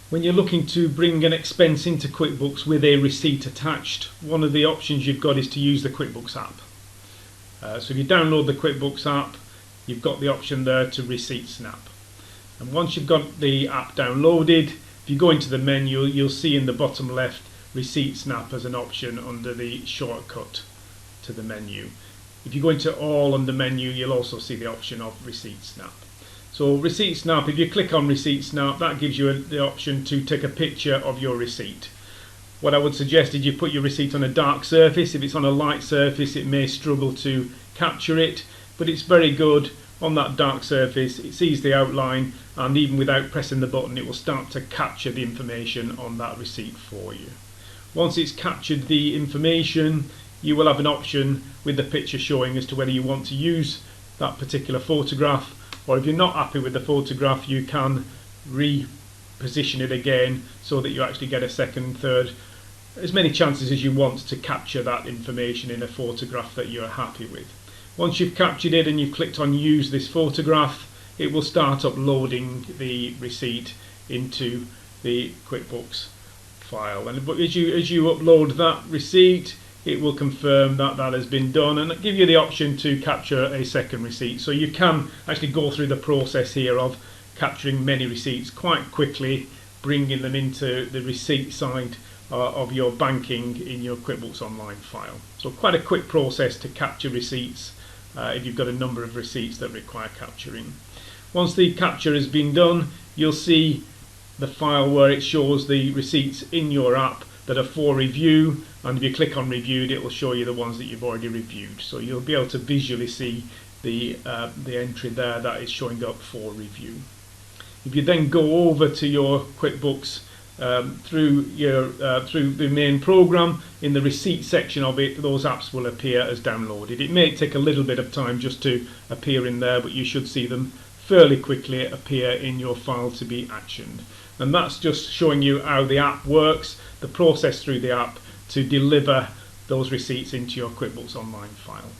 When you're looking to bring an expense into QuickBooks with a receipt attached, one of the options you've got is to use the QuickBooks app. So if you download the QuickBooks app, you've got the option there to receipt snap. And once you've got the app downloaded, if you go into the menu, you'll see in the bottom left receipt snap as an option under the shortcut to the menu. If you go into all under menu, you'll also see the option of receipt snap. So receipt snap, if you click on receipt snap, that gives you the option to take a picture of your receipt. What I would suggest is you put your receipt on a dark surface. If it's on a light surface, it may struggle to capture it, but it's very good on that dark surface. It sees the outline, and even without pressing the button, it will start to capture the information on that receipt for you. Once it's captured the information, you will have an option with the picture showing as to whether you want to use that particular photograph, or if you're not happy with the photograph, you can reposition it again so that you actually get a second, third, as many chances as you want to capture that information in a photograph that you're happy with. Once you've captured it and you've clicked on use this photograph, it will start uploading the receipt into the QuickBooks file. And as you upload that receipt, it will confirm that that has been done and give you the option to capture a second receipt. So you can actually go through the process here of capturing many receipts quite quickly, bringing them into the receipt side of your banking in your QuickBooks Online file. So quite a quick process to capture receipts if you've got a number of receipts that require capturing. Once the capture has been done, you'll see the file where it shows the receipts in your app that are for review, and if you click on reviewed, it will show you the ones that you've already reviewed. So you'll be able to visually see the entry there that is showing up for review. If you then go over to your QuickBooks through the main program, in the receipt section of it, those apps will appear as downloaded. It may take a little bit of time just to appear in there, but you should see them fairly quickly appear in your file to be actioned. And that's just showing you how the app works, the process through the app to deliver those receipts into your QuickBooks Online file.